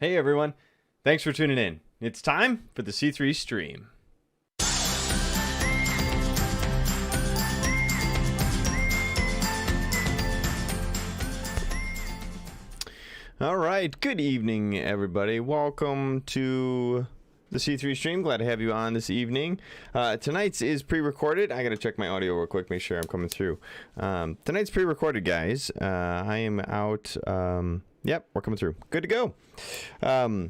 Hey everyone, thanks for tuning in. It's time for the C3 stream. All right, good evening everybody. Welcome to the C3 stream. Glad to have you on this evening. Tonight's is pre-recorded. I gotta check my audio real quick, make sure I'm coming through. Tonight's pre-recorded, guys. I am out. Yep, we're coming through. Good to go. I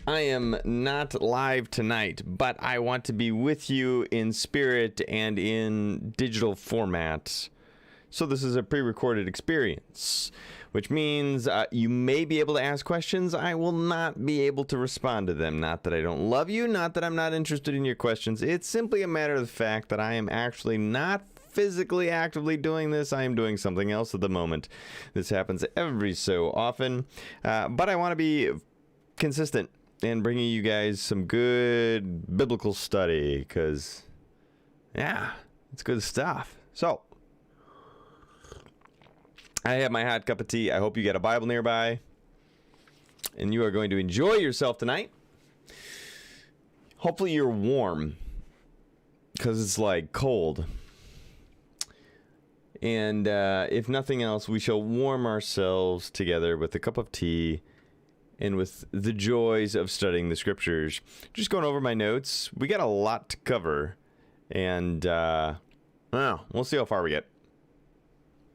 am not live tonight, but I want to be with you in spirit and in digital format. So this is a pre-recorded experience, which means you may be able to ask questions. I will not be able to respond to them. Not that I don't love you, not that I'm not interested in your questions. It's simply a matter of the fact that I am actually not physically actively doing this. I am doing something else at the moment. This happens every so often, but I want to be consistent in bringing you guys some good biblical study, because yeah, it's good stuff. So I have my hot cup of tea. I hope you got a Bible nearby and you are going to enjoy yourself tonight. Hopefully you're warm, because it's like cold. And if nothing else, we shall warm ourselves together with a cup of tea and with the joys of studying the scriptures. Just going over my notes. We got a lot to cover, and we'll see how far we get.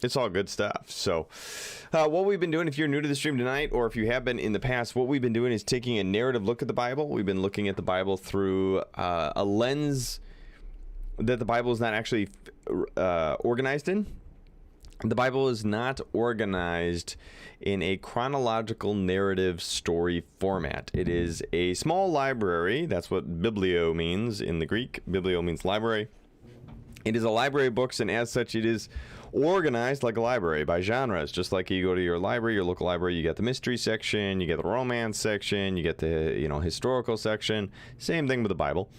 It's all good stuff. So what we've been doing, if you're new to the stream tonight, or if you have been in the past, what we've been doing is taking a narrative look at the Bible. We've been looking at the Bible through a lens that the Bible is not actually organized in. The Bible is not organized in a chronological narrative story format. It is a small library. That's what biblio means in the Greek. Biblio means library. It is a library of books, and as such, it is organized like a library by genres. Just like you go to your library, your local library, you get the mystery section, you get the romance section, you get the historical section. Same thing with the Bible.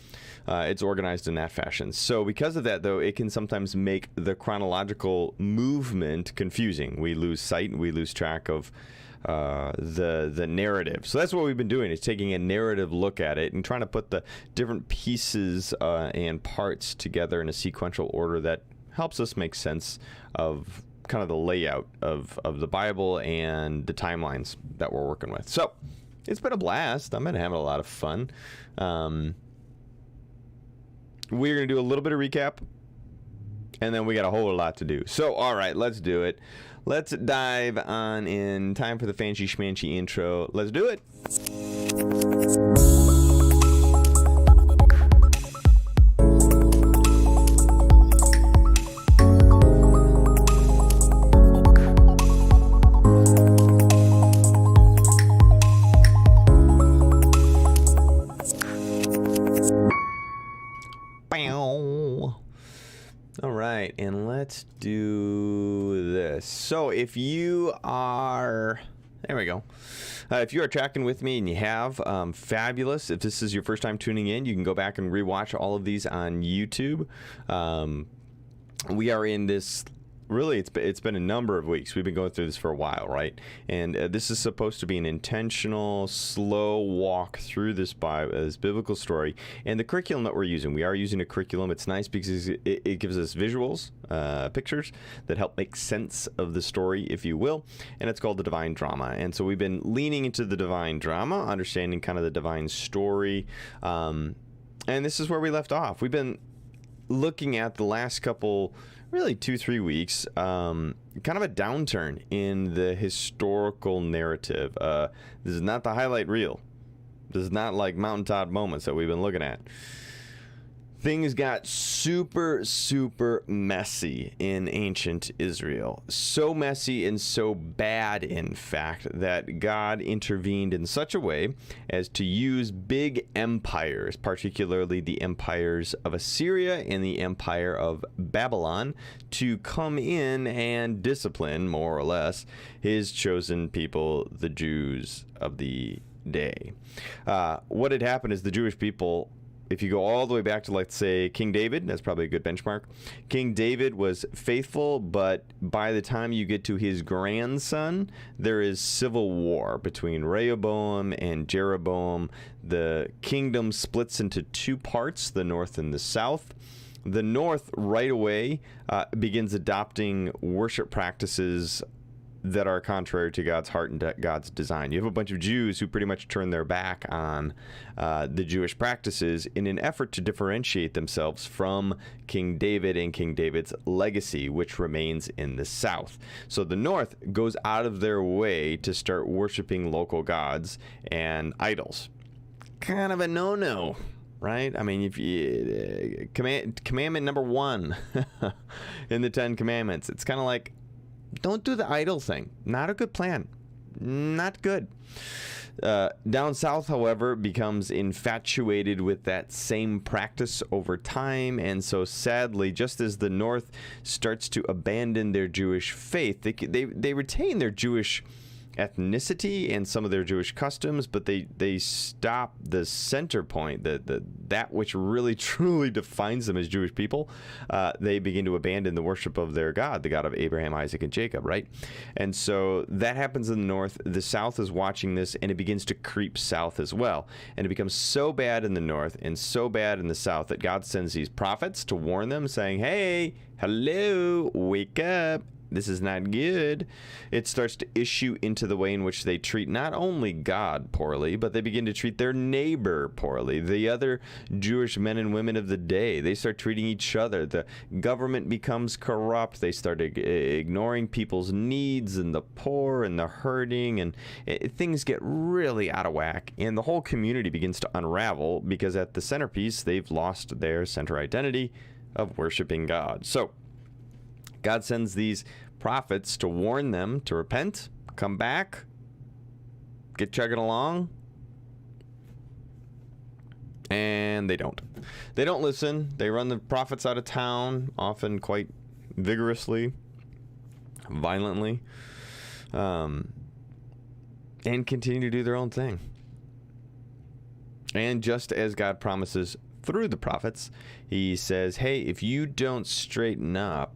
It's organized in that fashion. So because of that, though, it can sometimes make the chronological movement confusing. We lose sight and we lose track of the narrative. So that's what we've been doing, is taking a narrative look at it and trying to put the different pieces and parts together in a sequential order that helps us make sense of kind of the layout of the Bible and the timelines that we're working with. So it's been a blast. I've been having a lot of fun. We're going to do a little bit of recap, and then we got a whole lot to do. So, all right, let's do it. Let's dive on in. Time for the fancy schmancy intro. Let's do it. All right, and let's do this. So if you are, there we go. If you are tracking with me and you have, fabulous. If this is your first time tuning in, you can go back and rewatch all of these on YouTube. We are in this, really, it's been a number of weeks. We've been going through this for a while, right? And this is supposed to be an intentional, slow walk through this biblical story. And the curriculum that we're using, we are using a curriculum. It's nice because it gives us visuals, pictures that help make sense of the story, if you will. And it's called the Divine Drama. And so we've been leaning into the Divine Drama, understanding kind of the divine story. And this is where we left off. We've been looking at the last couple, really 2-3 weeks, kind of a downturn in the historical narrative. This is not the highlight reel. This is not like mountaintop moments that we've been looking at. Things got super, super messy in ancient Israel. So messy and so bad, in fact, that God intervened in such a way as to use big empires, particularly the empires of Assyria and the empire of Babylon, to come in and discipline, more or less, his chosen people, the Jews of the day. What had happened is the Jewish people if you go all the way back to, let's say, King David, that's probably a good benchmark. King David was faithful, but by the time you get to his grandson, there is civil war between Rehoboam and Jeroboam. The kingdom splits into two parts, the north and the south. The north right away begins adopting worship practices that are contrary to God's heart and God's design. You have a bunch of Jews who pretty much turn their back on the Jewish practices in an effort to differentiate themselves from King David and King David's legacy, which remains in the south. So the north goes out of their way to start worshiping local gods and idols. Kind of a no-no, right? I mean, if you commandment number 1 in the 10 Commandments, it's kind of like, don't do the idol thing. Not a good plan. Not good. Down south, however, becomes infatuated with that same practice over time. And so sadly, just as the north starts to abandon their Jewish faith, they retain their Jewish ethnicity and some of their Jewish customs, but they stop the center point, that which really truly defines them as Jewish people. They begin to abandon the worship of their God, the God of Abraham, Isaac, and Jacob, right? And so that happens in the north. The south is watching this, and it begins to creep south as well. And it becomes so bad in the north and so bad in the south that God sends these prophets to warn them, saying, hey, hello, wake up. This is not good. It starts to issue into the way in which they treat not only God poorly, but they begin to treat their neighbor poorly. The other Jewish men and women of the day, they start treating each other. The government becomes corrupt. They start ignoring people's needs and the poor and the hurting, and things get really out of whack. And the whole community begins to unravel because at the centerpiece, they've lost their center identity of worshiping God. So God sends these prophets to warn them to repent, come back, get chugging along, and they don't. They don't listen. They run the prophets out of town, often quite vigorously, violently, and continue to do their own thing. And just as God promises through the prophets, he says, hey, if you don't straighten up,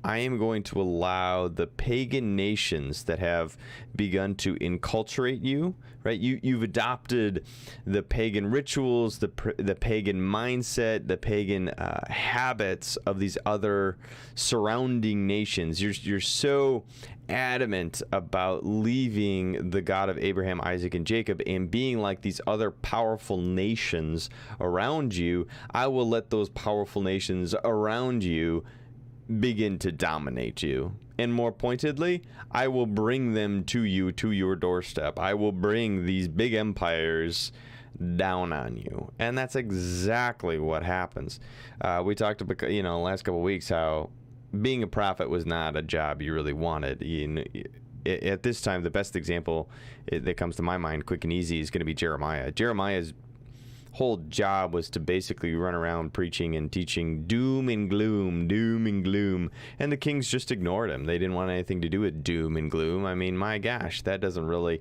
I am going to allow the pagan nations that have begun to enculturate you, right? You've adopted the pagan rituals, the pagan mindset, the pagan habits of these other surrounding nations. You're so adamant about leaving the God of Abraham, Isaac, and Jacob and being like these other powerful nations around you. I will let those powerful nations around you begin to dominate you. And more pointedly, I will bring them to you, to your doorstep. I will bring these big empires down on you. And that's exactly what happens. We talked about, the last couple of weeks, how being a prophet was not a job you really wanted. At this time, the best example that comes to my mind, quick and easy, is going to be Jeremiah. Jeremiah's whole job was to basically run around preaching and teaching doom and gloom, and the kings just ignored him. They didn't want anything to do with doom and gloom. I mean, my gosh, that doesn't really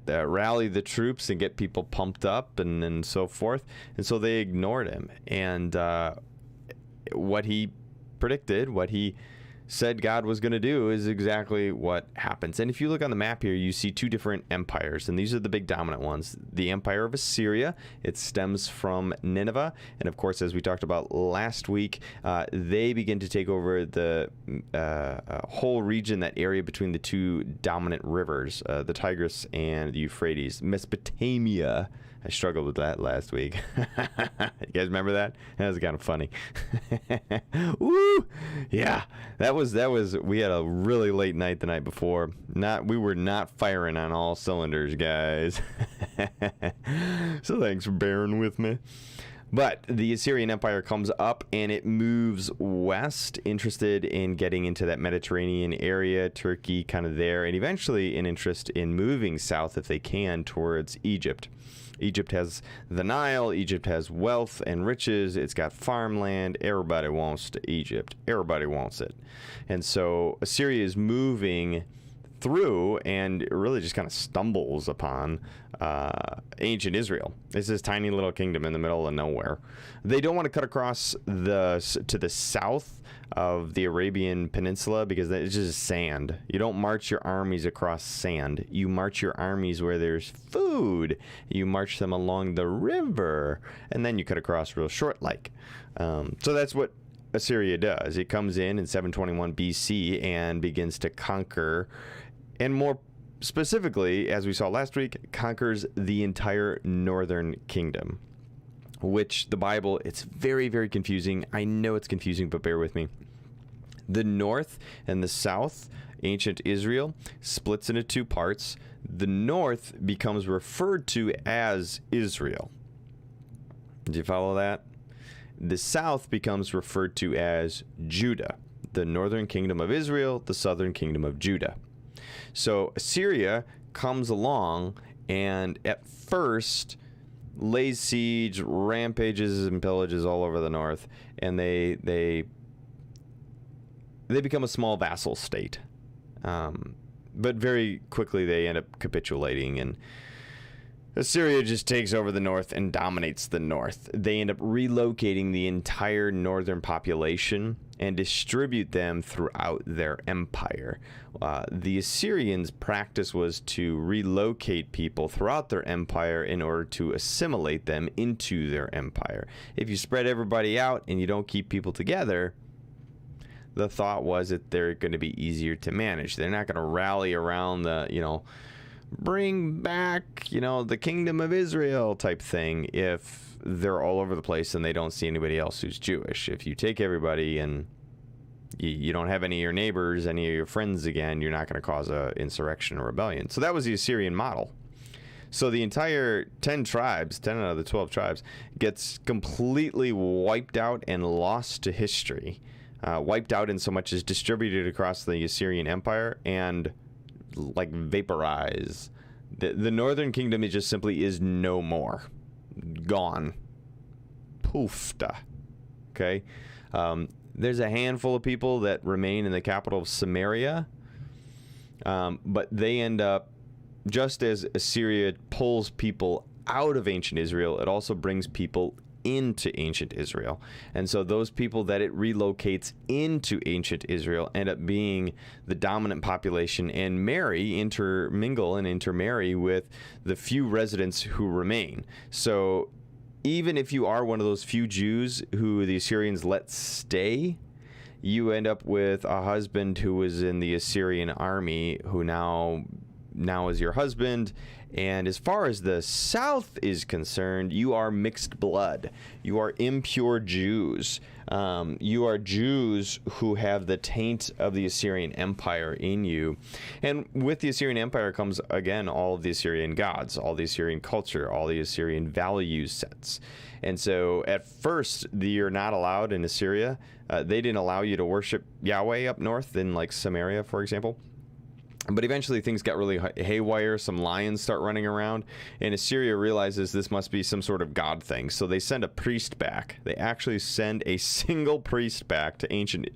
rally the troops and get people pumped up and so forth, and so they ignored him. And what he predicted, what he said God was going to do, is exactly what happens. And if you look on the map here, you see two different empires, and these are the big dominant ones. The Empire of Assyria, it stems from Nineveh, and of course, as we talked about last week, they begin to take over the whole region, that area between the two dominant rivers, the Tigris and the Euphrates, Mesopotamia. I struggled with that last week. You guys remember that? That was kind of funny. Woo! Yeah, that was. We had a really late night the night before. We were not firing on all cylinders, guys. So thanks for bearing with me. But the Assyrian Empire comes up and it moves west, interested in getting into that Mediterranean area, Turkey kind of there, and eventually an interest in moving south if they can towards Egypt. Egypt has the Nile. Egypt has wealth and riches. It's got farmland. Everybody wants to Egypt. Everybody wants it. And so Assyria is moving through and really just kind of stumbles upon ancient Israel. It's this tiny little kingdom in the middle of nowhere. They don't want to cut across to the south of the Arabian Peninsula because it's just sand. You don't march your armies across sand. You march your armies where there's food. You march them along the river, and then you cut across real short like. So that's what Assyria does. It comes in 721 BC and begins to conquer, and more specifically, as we saw last week, conquers the entire northern kingdom, which the Bible, it's very, very confusing. I know it's confusing, but bear with me. The north and the south, ancient Israel, splits into two parts. The north becomes referred to as Israel. Did you follow that? The south becomes referred to as Judah, the northern kingdom of Israel, the southern kingdom of Judah. So Assyria comes along and at first lays siege, rampages and pillages all over the north, and they become a small vassal state. But very quickly they end up capitulating, and Assyria just takes over the north and dominates the north. They end up relocating the entire northern population and distribute them throughout their empire. The Assyrians' practice was to relocate people throughout their empire in order to assimilate them into their empire. If you spread everybody out and you don't keep people together, the thought was that they're going to be easier to manage. They're not going to rally around the, bring back, the kingdom of Israel type thing if they're all over the place and they don't see anybody else who's Jewish. If you take everybody and you don't have any of your neighbors, any of your friends again, you're not going to cause a insurrection or rebellion. So that was the Assyrian model. So the entire 10 out of the 12 tribes, gets completely wiped out and lost to history. Wiped out in so much as distributed across the Assyrian Empire and vaporize. The northern kingdom is just simply is no more. Gone. Poofed. Okay? There's a handful of people that remain in the capital of Samaria, but they end up, just as Assyria pulls people out of ancient Israel, it also brings people into ancient Israel. And so those people that it relocates into ancient Israel end up being the dominant population and intermingle and intermarry with the few residents who remain. So even if you are one of those few Jews who the Assyrians let stay, you end up with a husband who was in the Assyrian army who now is your husband. And as far as the south is concerned, you are mixed blood. You are impure Jews. You are Jews who have the taint of the Assyrian Empire in you. And with the Assyrian Empire comes, again, all of the Assyrian gods, all the Assyrian culture, all the Assyrian value sets. And so at first, you're not allowed in Assyria. They didn't allow you to worship Yahweh up north in Samaria, for example. But eventually things got really haywire. Some lions start running around, and Assyria realizes this must be some sort of god thing. So they send a priest back. They actually send a single priest back to ancient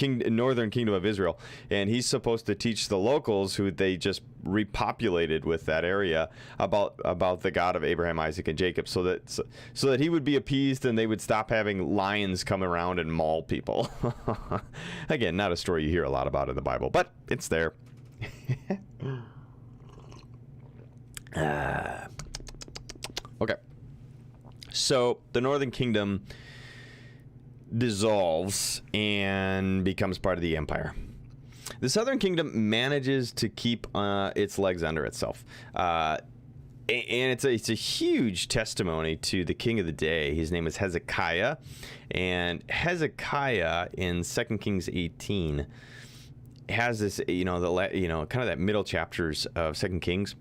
northern kingdom of Israel, and he's supposed to teach the locals, who they just repopulated with that area, about the God of Abraham, Isaac, and Jacob, so that he would be appeased and they would stop having lions come around and maul people. Again, not a story you hear a lot about in the Bible, but it's there. Okay, so the northern kingdom dissolves and becomes part of the empire. The southern kingdom manages to keep its legs under itself. And it's a huge testimony to the king of the day. His name is Hezekiah. And Hezekiah in 2 Kings 18 has this, kind of that middle chapters of 2 Kings,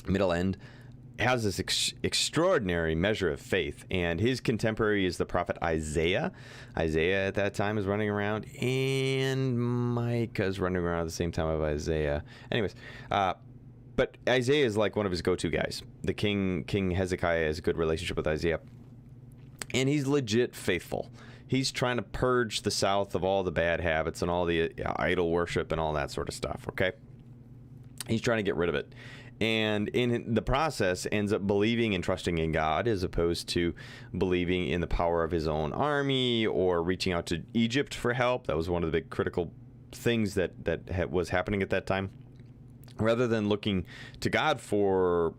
middle end, has this extraordinary measure of faith, and his contemporary is the prophet Isaiah. Isaiah at that time is running around, and Micah is running around at the same time of Isaiah. Anyways, but Isaiah is one of his go-to guys. The King Hezekiah has a good relationship with Isaiah, and he's legit faithful. He's trying to purge the south of all the bad habits and all the idol worship and all that sort of stuff, okay? He's trying to get rid of it. And in the process, ends up believing and trusting in God as opposed to believing in the power of his own army or reaching out to Egypt for help. That was one of the big critical things that was happening at that time. Rather than looking to God for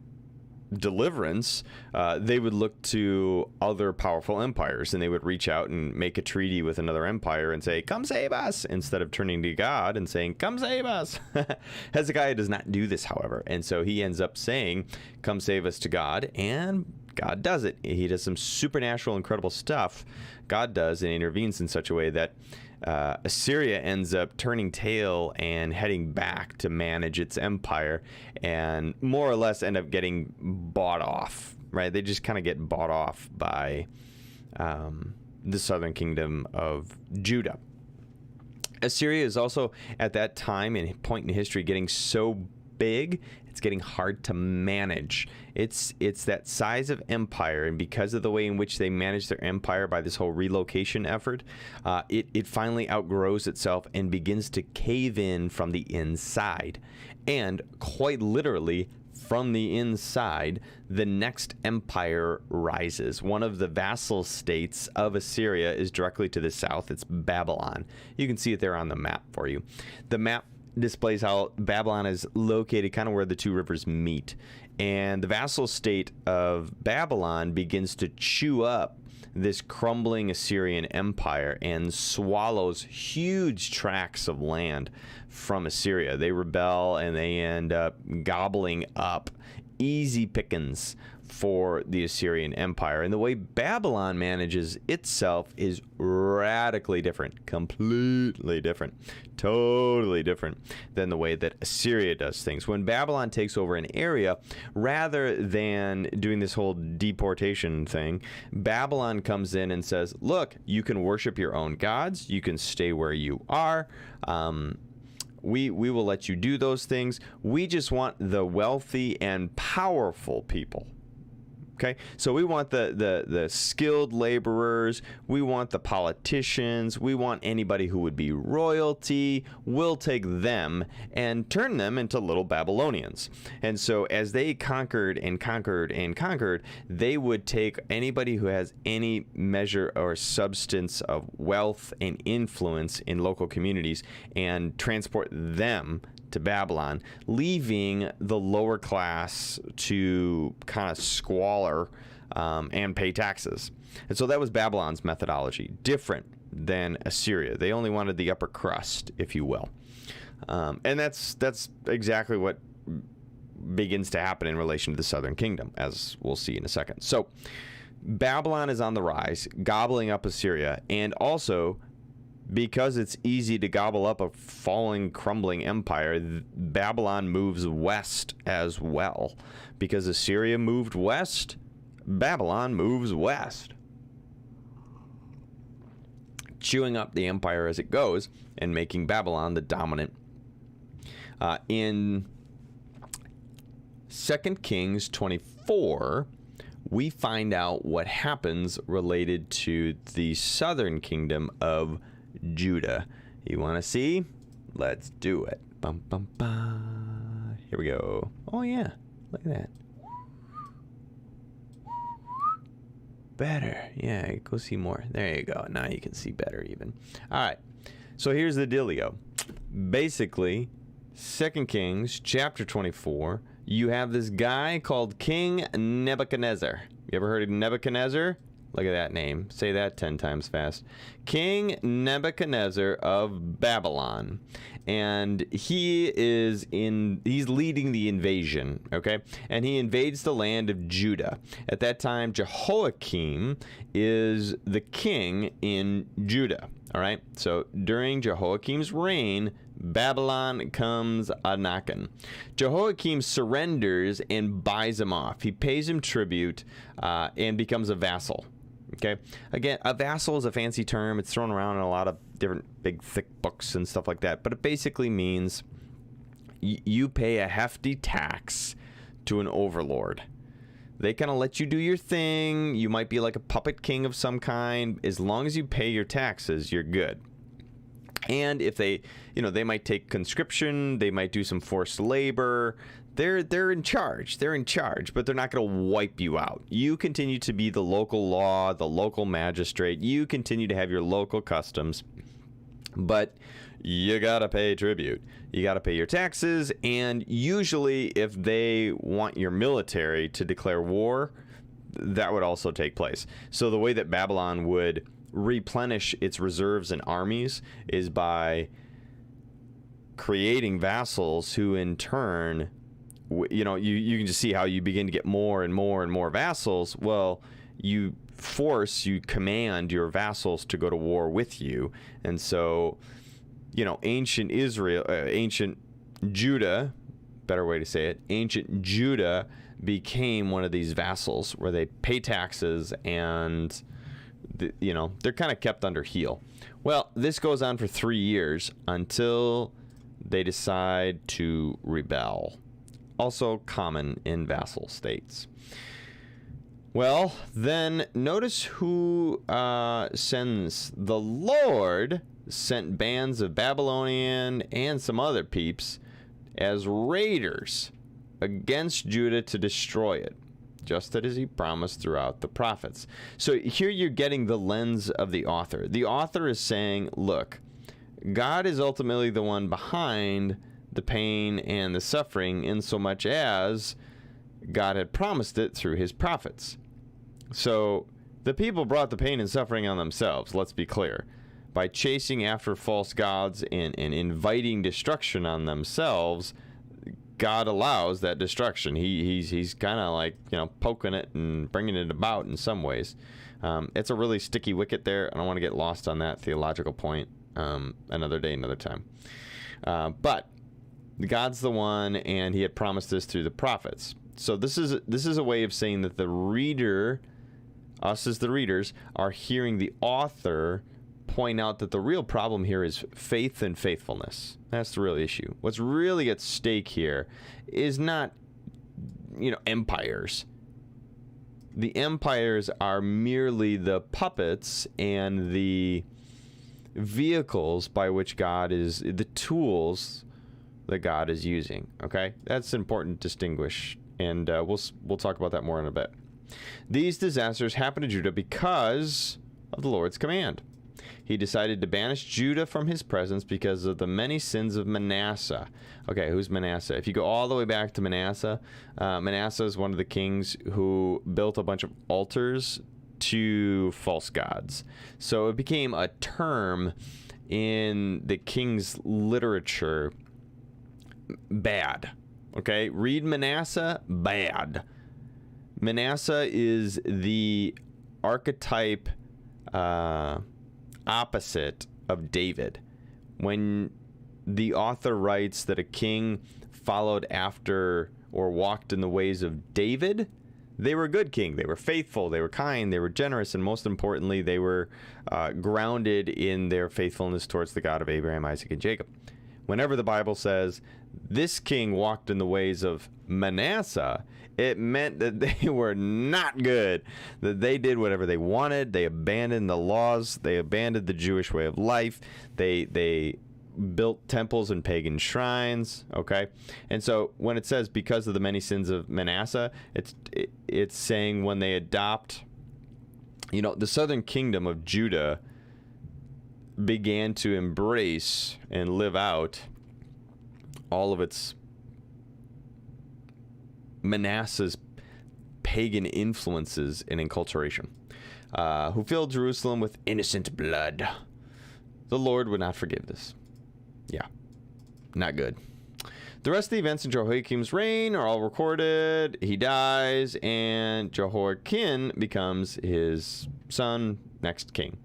deliverance, they would look to other powerful empires, and they would reach out and make a treaty with another empire and say, come save us, instead of turning to God and saying, come save us. Hezekiah does not do this, however, and so he ends up saying, come save us to God, and God does it. He does some supernatural, incredible stuff. God does, and intervenes in such a way that Assyria ends up turning tail and heading back to manage its empire, and more or less end up getting bought off, right? They just kind of get bought off by the southern kingdom of Judah. Assyria is also at that time and point in history getting so big, it's getting hard to manage. It's that size of empire, and because of the way in which they manage their empire by this whole relocation effort, it finally outgrows itself and begins to cave in from the inside. And quite literally, from the inside, the next empire rises. One of the vassal states of Assyria is directly to the south. It's Babylon. You can see it there on the map for you. The map displays how Babylon is located kind of where the two rivers meet. And the vassal state of Babylon begins to chew up this crumbling Assyrian empire and swallows huge tracts of land from Assyria. They rebel and they end up gobbling up easy pickings for the Assyrian Empire. And the way Babylon manages itself is radically different, completely different, totally different than the way that Assyria does things. When Babylon takes over an area, rather than doing this whole deportation thing, Babylon comes in and says, look, you can worship your own gods, you can stay where you are, we will let you do those things. We just want the wealthy and powerful people. Okay, so we want the skilled laborers, we want the politicians, we want anybody who would be royalty. We'll take them and turn them into little Babylonians. And so as they conquered and conquered and conquered, they would take anybody who has any measure or substance of wealth and influence in local communities and transport them to Babylon, leaving the lower class to kind of squalor and pay taxes. And so that was Babylon's methodology, different than Assyria. They only wanted the upper crust, if you will. And that's exactly what begins to happen in relation to the southern kingdom, as we'll see in a second. So Babylon is on the rise, gobbling up Assyria, and also because it's easy to gobble up a falling, crumbling empire, Babylon moves west as well. Because Assyria moved west, Babylon moves west, chewing up the empire as it goes and making Babylon the dominant. In 2 Kings 24, we find out what happens related to the southern kingdom of Judah. You want to see? Let's do it. Bum, bum, bum. Here we go. Oh, yeah. Look at that. Better. Yeah, go see more. There you go. Now you can see better even. All right. So here's the dealio. Basically, 2 Kings chapter 24, you have this guy called King Nebuchadnezzar. You ever heard of Nebuchadnezzar? Look at that name. Say that 10 times fast. King Nebuchadnezzar of Babylon. And he's leading the invasion, okay? And he invades the land of Judah. At that time, Jehoiakim is the king in Judah, all right? So during Jehoiakim's reign, Babylon comes a-knockin'. Jehoiakim surrenders and buys him off. He pays him tribute and becomes a vassal. Okay. Again, a vassal is a fancy term. It's thrown around in a lot of different big, thick books and stuff like that. But it basically means you pay a hefty tax to an overlord. They kind of let you do your thing. You might be like a puppet king of some kind. As long as you pay your taxes, you're good. And if they, they might take conscription, they might do some forced labor. They're in charge. They're in charge, but they're not going to wipe you out. You continue to be the local law, the local magistrate. You continue to have your local customs, but you got to pay tribute. You got to pay your taxes, and usually if they want your military to declare war, that would also take place. So the way that Babylon would replenish its reserves and armies is by creating vassals who in turn, you can just see how you begin to get more and more and more vassals. Well, you command your vassals to go to war with you. And so, ancient Judah, better way to say it, ancient Judah became one of these vassals where they pay taxes and they're kind of kept under heel. Well, this goes on for 3 years until they decide to rebel. Also common in vassal states. Well, then notice who sends. The Lord sent bands of Babylonian and some other peeps as raiders against Judah to destroy it, just as he promised throughout the prophets. So here you're getting the lens of the author. The author is saying, look, God is ultimately the one behind the pain and the suffering, in so much as God had promised it through his prophets. So the people brought the pain and suffering on themselves, let's be clear. By chasing after false gods and inviting destruction on themselves, God allows that destruction. He's kind of like, poking it and bringing it about in some ways. It's a really sticky wicket there. I don't want to get lost on that theological point another day, another time. But God's the one, and he had promised this through the prophets. So this is a way of saying that the reader, us as the readers, are hearing the author point out that the real problem here is faith and faithfulness. That's the real issue. What's really at stake here is not, empires. The empires are merely the puppets and the vehicles by which God is, the tools that God is using. Okay, that's important to distinguish, and we'll talk about that more in a bit. These disasters happened to Judah because of the Lord's command. He decided to banish Judah from his presence because of the many sins of Manasseh. Okay, who's Manasseh? If you go all the way back to Manasseh, Manasseh is one of the kings who built a bunch of altars to false gods. So it became a term in the king's literature, bad. Okay, read Manasseh, bad. Manasseh is the archetype opposite of David. When the author writes that a king followed after or walked in the ways of David, they were a good king. They were faithful, they were kind, they were generous, and most importantly, they were grounded in their faithfulness towards the God of Abraham, Isaac, and Jacob. Whenever the Bible says this king walked in the ways of Manasseh, it meant that they were not good, that they did whatever they wanted, they abandoned the laws, they abandoned the Jewish way of life, they built temples and pagan shrines, okay? And so when it says because of the many sins of Manasseh, it's saying when they adopt, the southern kingdom of Judah began to embrace and live out all of its Manasseh's pagan influences and enculturation, who filled Jerusalem with innocent blood. The Lord would not forgive this. Yeah, not good. The rest of the events in Jehoiakim's reign are all recorded. He dies, and Jehoiakim becomes his son, next king.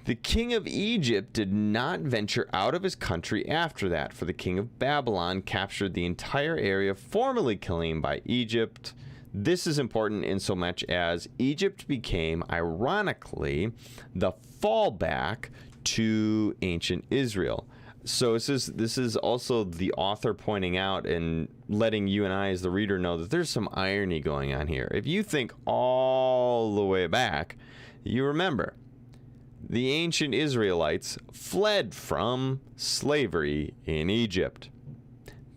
The king of Egypt did not venture out of his country after that, for the king of Babylon captured the entire area formerly claimed by Egypt. This is important in so much as Egypt became, ironically, the fallback to ancient Israel. So this is also the author pointing out and letting you and I as the reader know that there's some irony going on here. If you think all the way back, you remember the ancient Israelites fled from slavery in Egypt.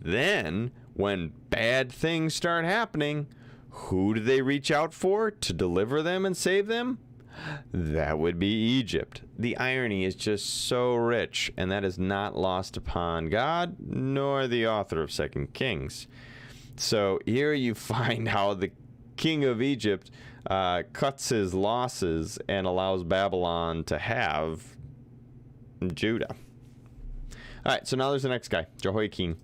Then, when bad things start happening, who do they reach out for to deliver them and save them? That would be Egypt. The irony is just so rich, and that is not lost upon God nor the author of 2 Kings. So here you find how the king of Egypt cuts his losses and allows Babylon to have Judah. All right, so now there's the next guy, Jehoiakim.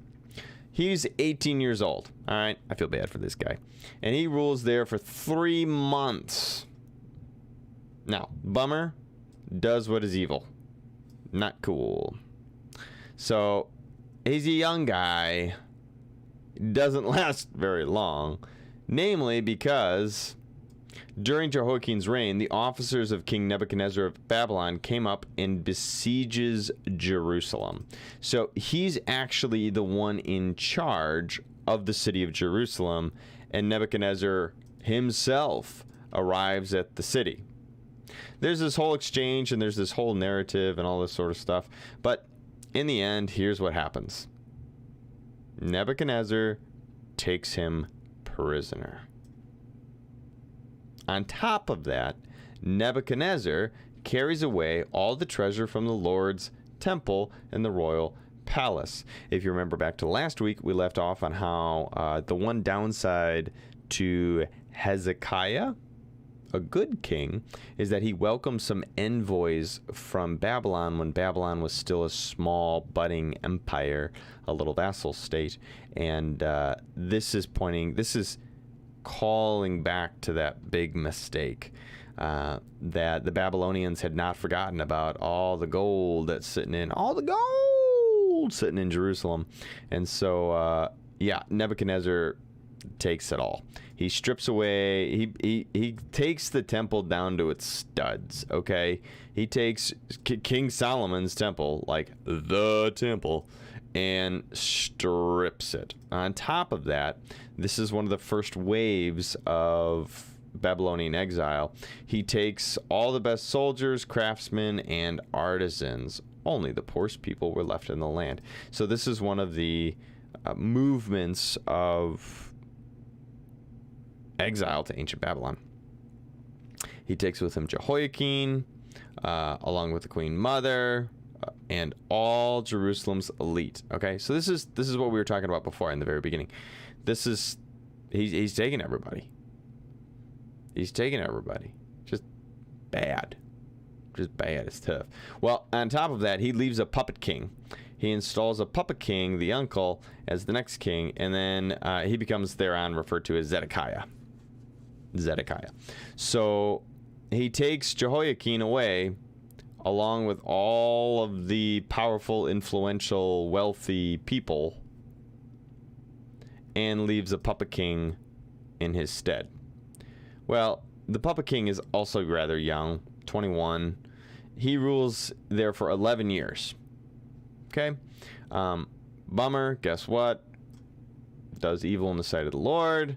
He's 18 years old. All right, I feel bad for this guy. And he rules there for 3 months. Now, bummer, does what is evil. Not cool. So, he's a young guy. Doesn't last very long. Namely because during Jehoiakim's reign, the officers of King Nebuchadnezzar of Babylon came up and besieges Jerusalem. So he's actually the one in charge of the city of Jerusalem, and Nebuchadnezzar himself arrives at the city. There's this whole exchange, and there's this whole narrative and all this sort of stuff. But in the end, here's what happens. Nebuchadnezzar takes him prisoner. On top of that, Nebuchadnezzar carries away all the treasure from the Lord's temple and the royal palace. If you remember back to last week, we left off on how the one downside to Hezekiah, a good king, is that he welcomed some envoys from Babylon when Babylon was still a small, budding empire, a little vassal state. And this is calling back to that big mistake that the Babylonians had not forgotten about all the gold that's sitting in Jerusalem. And so Nebuchadnezzar takes it all. He strips away, he takes the temple down to its studs, okay? He takes King Solomon's temple, like the temple, and strips it. On top of that, this is one of the first waves of Babylonian exile. He takes all the best soldiers, craftsmen, and artisans. Only the poorest people were left in the land. So this is one of the movements of exile to ancient Babylon. He takes with him Jehoiakim, along with the queen mother, and all Jerusalem's elite. Okay, so this is what we were talking about before in the very beginning. He's taking everybody. He's taking everybody. Just bad. It's tough. Well, on top of that, he leaves a puppet king. He installs a puppet king, the uncle, as the next king, and then he becomes thereon referred to as Zedekiah. So he takes Jehoiakim away, along with all of the powerful, influential, wealthy people, and leaves a puppet king in his stead. Well, the puppet king is also rather young, 21. He rules there for 11 years. Okay? Bummer, guess what? Does evil in the sight of the Lord.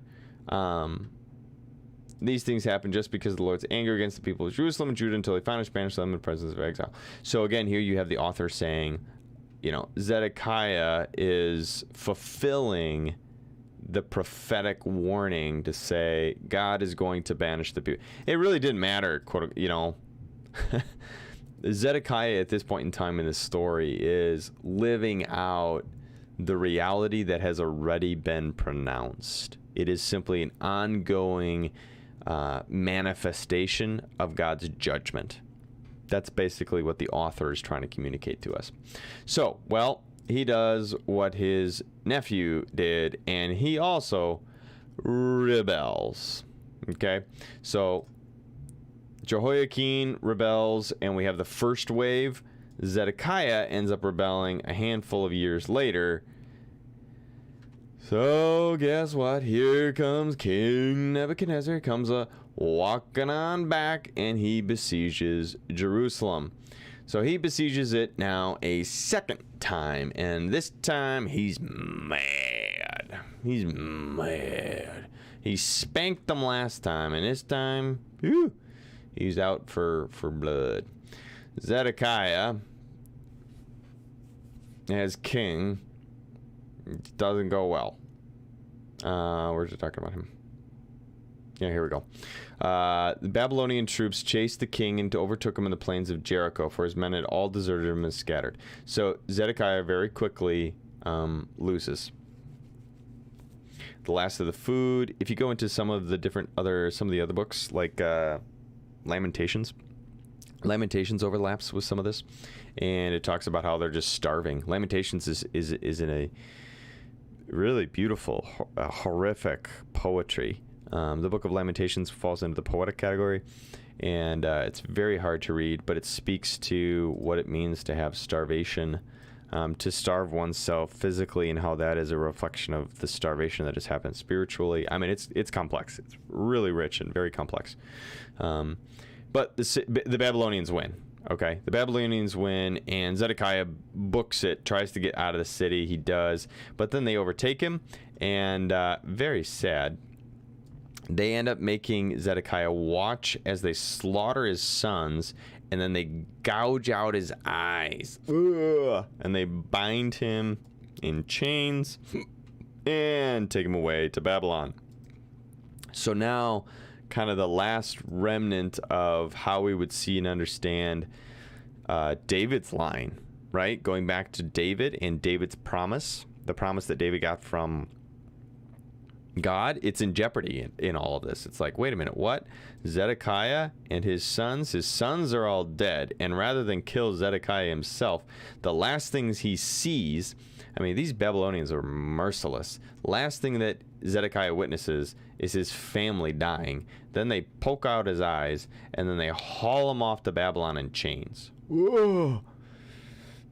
These things happen just because of the Lord's anger against the people of Jerusalem and Judah until he finally banished them in the presence of exile. So again, here you have the author saying, Zedekiah is fulfilling the prophetic warning to say God is going to banish the people. It really didn't matter, Zedekiah at this point in time in this story is living out the reality that has already been pronounced. It is simply an ongoing manifestation of God's judgment. That's basically what the author is trying to communicate to us. So, he does what his nephew did, and he also rebels. Okay? So, Jehoiakim rebels, and we have the first wave. Zedekiah ends up rebelling a handful of years later. So, guess what? Here comes King Nebuchadnezzar. Comes walking on back, and he besieges Jerusalem. So he besieges it now a second time, and this time he's mad. He's mad. He spanked them last time, and this time, whew, he's out for blood. Zedekiah, as king, doesn't go well. Where's it talking about him? Yeah, here we go. The Babylonian troops chased the king and overtook him in the plains of Jericho, for his men had all deserted him and scattered. So Zedekiah very quickly loses the last of the food. If you go into some of the other books, like Lamentations overlaps with some of this, and it talks about how they're just starving. Lamentations is in a really beautiful, horrific poetry. The book of Lamentations falls into the poetic category, and it's very hard to read, but it speaks to what it means to have starvation, to starve oneself physically, and how that is a reflection of the starvation that has happened spiritually. I mean, it's complex. It's really rich and very complex. But the Babylonians win. Okay, the Babylonians win, and Zedekiah books it, tries to get out of the city. He does, but then they overtake him, and very sad, they end up making Zedekiah watch as they slaughter his sons, and then they gouge out his eyes. Ugh. And they bind him in chains and take him away to Babylon. So now, kind of the last remnant of how we would see and understand David's line, right? Going back to David and David's promise, the promise that David got from God, it's in jeopardy in all of this. It's like, wait a minute, what? Zedekiah and his sons are all dead. And rather than kill Zedekiah himself, the last things he sees, I mean, these Babylonians are merciless. Last thing that Zedekiah witnesses is his family dying. Then they poke out his eyes, and then they haul him off to Babylon in chains. Whoa.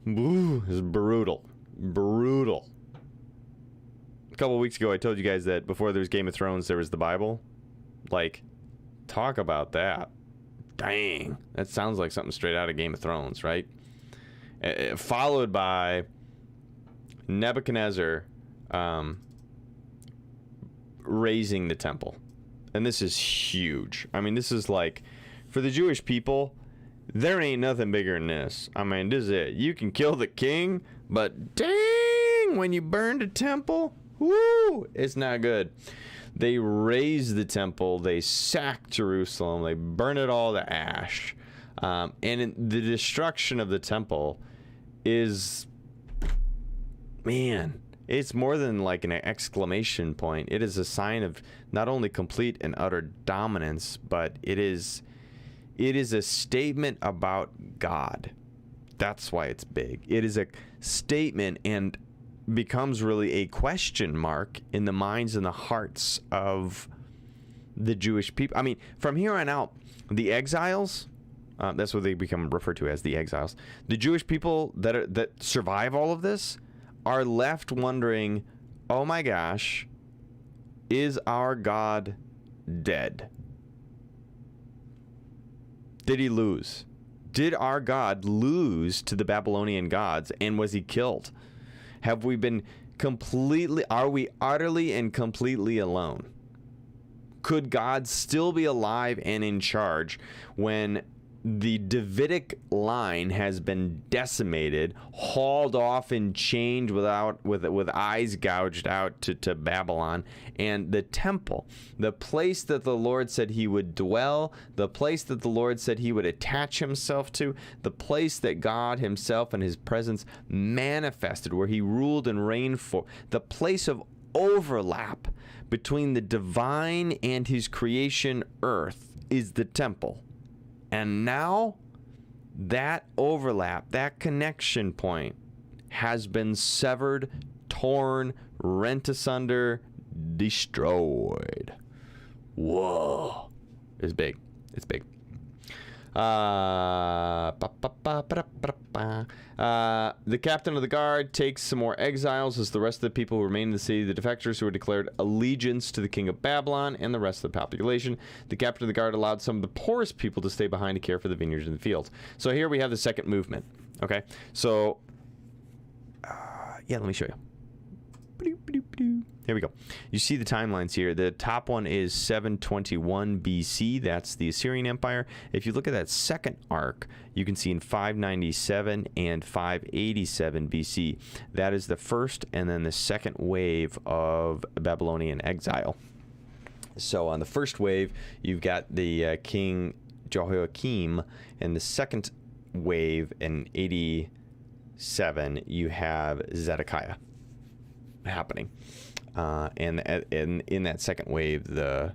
It's brutal. Brutal. A couple weeks ago, I told you guys that before there was Game of Thrones, there was the Bible. Like, talk about that. Dang. That sounds like something straight out of Game of Thrones, right? Followed by Nebuchadnezzar raising the temple. And this is huge. I mean, this is like, for the Jewish people, there ain't nothing bigger than this. I mean, this is it. You can kill the king, but dang, when you burn the temple, whoo, it's not good. They raise the temple, they sack Jerusalem, they burn it all to ash. And the destruction of the temple is, man, it's more than like an exclamation point. It is a sign of not only complete and utter dominance, but it is a statement about God. That's why it's big. It is a statement and becomes really a question mark in the minds and the hearts of the Jewish people. I mean, from here on out, the exiles, that's what they become referred to as, the exiles. The Jewish people that survive all of this are left wondering, oh my gosh, is our God dead? Did he lose? Did our God lose to the Babylonian gods, and was he killed? Have we been are we utterly and completely alone? Could God still be alive and in charge when the Davidic line has been decimated, hauled off and chained with eyes gouged out to Babylon, and the temple, the place that the Lord said he would dwell, the place that the Lord said he would attach himself to, the place that God himself and his presence manifested, where he ruled and reigned for, the place of overlap between the divine and his creation earth is the temple. And now that overlap, that connection point has been severed, torn, rent asunder, destroyed. Whoa. It's big. It's big. The captain of the guard takes some more exiles as the rest of the people who remain in the city, the defectors who had declared allegiance to the king of Babylon, and the rest of the population. The captain of the guard allowed some of the poorest people to stay behind to care for the vineyards and the fields. So here we have the second movement. Okay, so yeah, let me show you. Here we go. You see the timelines here. The top one is 721 BC. That's the Assyrian Empire. If you look at that second arc, you can see in 597 and 587 BC. That is the first and then the second wave of Babylonian exile. So on the first wave, you've got the King Jehoiakim, and the second wave in 87, you have Zedekiah happening. And in that second wave, yeah,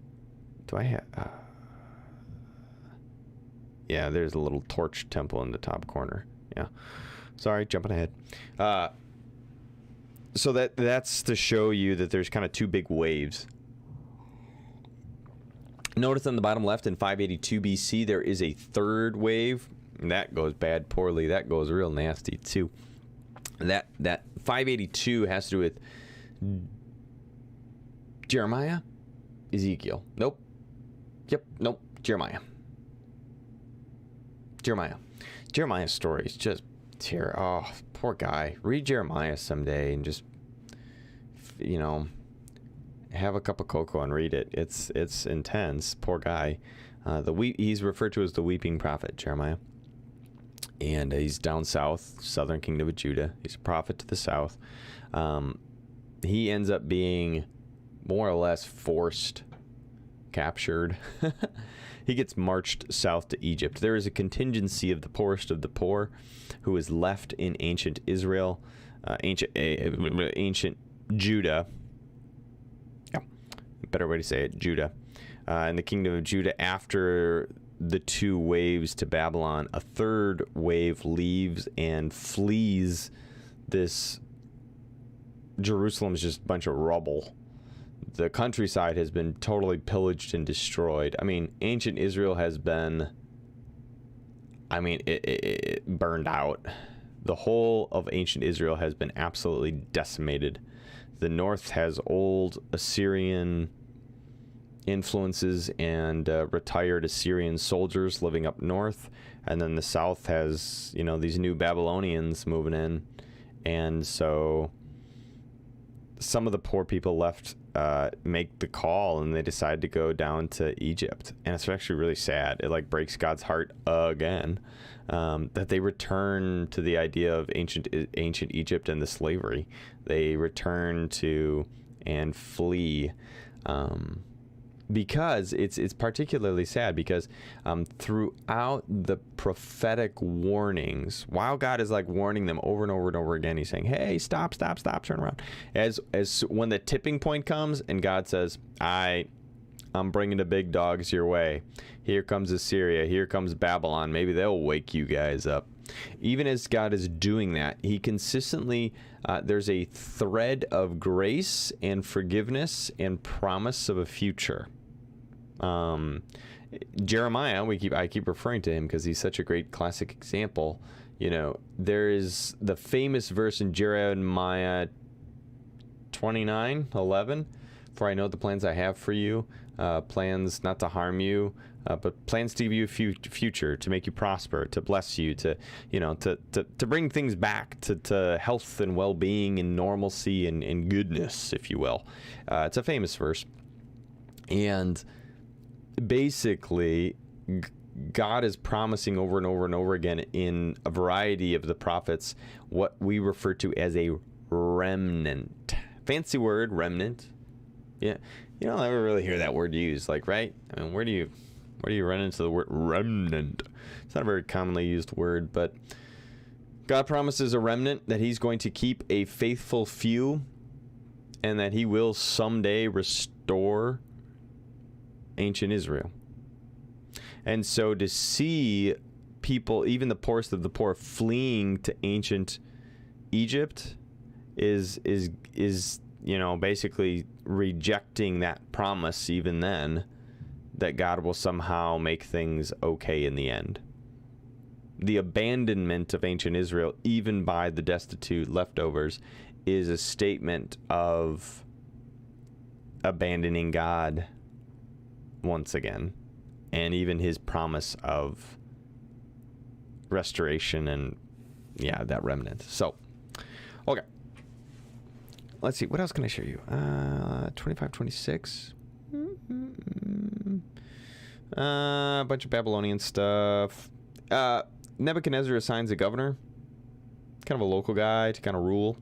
there's a little torch temple in the top corner. Yeah, sorry, jumping ahead. So that's to show you that there's kind of two big waves. Notice on the bottom left in 582 BC, there is a third wave. And that goes bad poorly. That goes real nasty too. That 582 has to do with Jeremiah? Ezekiel. Nope. Yep. Nope. Jeremiah. Jeremiah's story is just oh, poor guy. Read Jeremiah someday and just, have a cup of cocoa and read it. It's intense. Poor guy. He's referred to as the weeping prophet, Jeremiah. And he's down south, southern kingdom of Judah. He's a prophet to the south. He ends up being more or less forced, captured. He gets marched south to Egypt. There is a contingency of the poorest of the poor who is left in ancient Israel, ancient Judah. Yeah, better way to say it, Judah. In the kingdom of Judah, after the two waves to Babylon, a third wave leaves and flees this. Jerusalem's just a bunch of rubble. The countryside has been totally pillaged and destroyed. I mean, ancient Israel has been, it burned out. The whole of ancient Israel has been absolutely decimated. The north has old Assyrian influences and retired Assyrian soldiers living up north. And then the south has, these new Babylonians moving in. And so some of the poor people left make the call, and they decide to go down to Egypt. And it's actually really sad. It breaks God's heart again, that they return to the idea of ancient Egypt and the slavery. They return to and flee, because it's particularly sad because throughout the prophetic warnings, while God is warning them over and over and over again, he's saying, hey, stop, turn around. As when the tipping point comes and God says, I'm bringing the big dogs your way. Here comes Assyria. Here comes Babylon. Maybe they'll wake you guys up. Even as God is doing that, he consistently, there's a thread of grace and forgiveness and promise of a future. Jeremiah, I keep referring to him because he's such a great classic example. There is the famous verse in Jeremiah 29:11, for I know the plans I have for you, plans not to harm you, but plans to give you a future, to make you prosper, to bless you, to bring things back to health and well-being and normalcy and goodness, if you will. It's a famous verse. And basically, God is promising over and over and over again in a variety of the prophets what we refer to as a remnant. Fancy word, remnant. Yeah, you don't ever really hear that word used, right? I mean, where do you run into the word remnant? It's not a very commonly used word, but God promises a remnant, that he's going to keep a faithful few, and that he will someday restore ancient Israel. And so to see people, even the poorest of the poor, fleeing to ancient Egypt is basically rejecting that promise even then, that God will somehow make things okay in the end. the abandonment of ancient Israel, even by the destitute leftovers, is a statement of abandoning God once again, and even his promise of restoration and that remnant. So, okay. Let's see. What else can I show you? 25, 26. A bunch of Babylonian stuff. Nebuchadnezzar assigns a governor, kind of a local guy to kind of rule.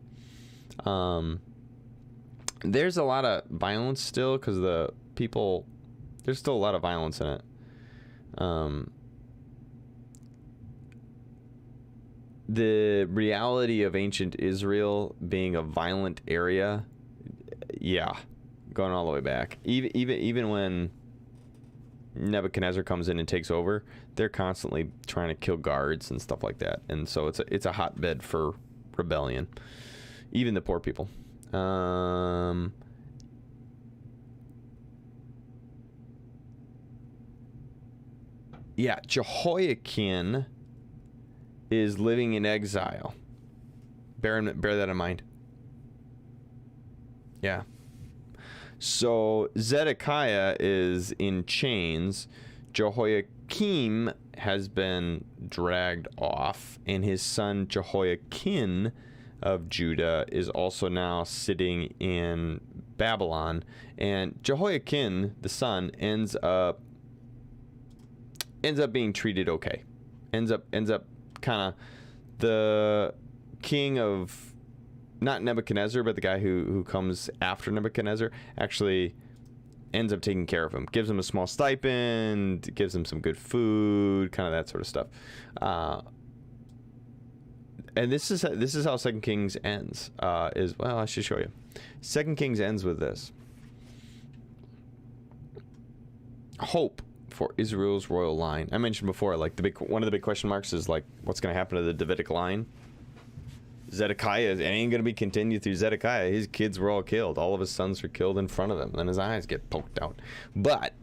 There's a lot of violence still because the people, there's still a lot of violence in it. The reality of ancient Israel being a violent area, going all the way back. Even when Nebuchadnezzar comes in and takes over, they're constantly trying to kill guards and stuff like that, and so it's a hotbed for rebellion. Even the poor people. Jehoiakim is living in exile. Bear that in mind. Yeah. So Zedekiah is in chains. Jehoiakim has been dragged off, and his son Jehoiakim of Judah is also now sitting in Babylon. And Jehoiakim, the son, ends up being treated okay. Ends up kind of the king of, not Nebuchadnezzar, but the guy who comes after Nebuchadnezzar actually ends up taking care of him, gives him a small stipend, gives him some good food, kind of that sort of stuff. And this is how 2 Kings ends. I should show you. 2 Kings ends with this: hope for Israel's royal line. I mentioned before, like one of the big question marks is like, what's going to happen to the Davidic line? Zedekiah, it ain't going to be continued through Zedekiah. His kids were all killed. All of his sons were killed in front of him, and his eyes get poked out. But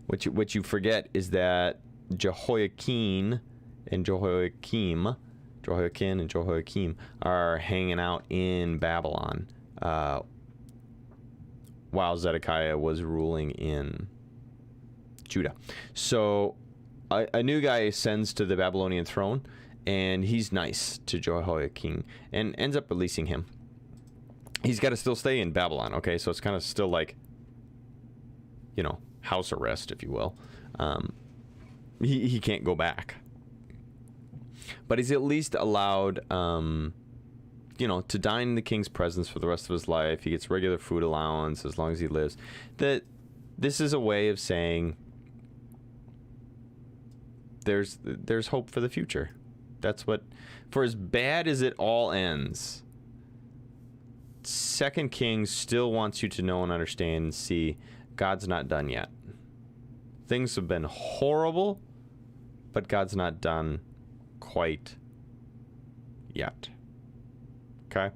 what you forget is that Jehoiakim and Jehoiakim are hanging out in Babylon while Zedekiah was ruling in Judah. So a new guy ascends to the Babylonian throne, and he's nice to Jehoiakim and ends up releasing him. He's got to still stay in Babylon, okay? So it's kind of still like, house arrest, if you will. He can't go back. But he's at least allowed, to dine in the king's presence for the rest of his life. He gets regular food allowance as long as he lives. This is a way of saying there's hope for the future. That's what, for as bad as it all ends, 2 Kings still wants you to know and understand and see God's not done yet. Things have been horrible, but God's not done quite yet. Okay?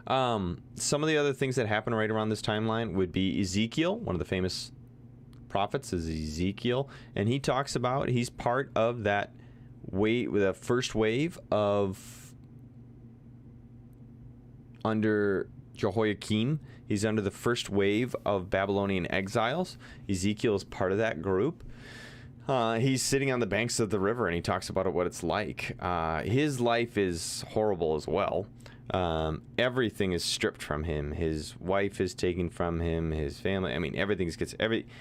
Some of the other things that happen right around this timeline would be Ezekiel. One of the famous prophets is Ezekiel, and he talks about, he's part of that wave, the first wave of, under Jehoiakim, he's under the first wave of Babylonian exiles. Ezekiel is part of that group. He's sitting on the banks of the river, and he talks about what it's like. His life is horrible as well. Everything is stripped from him. His wife is taken from him. His family. I mean,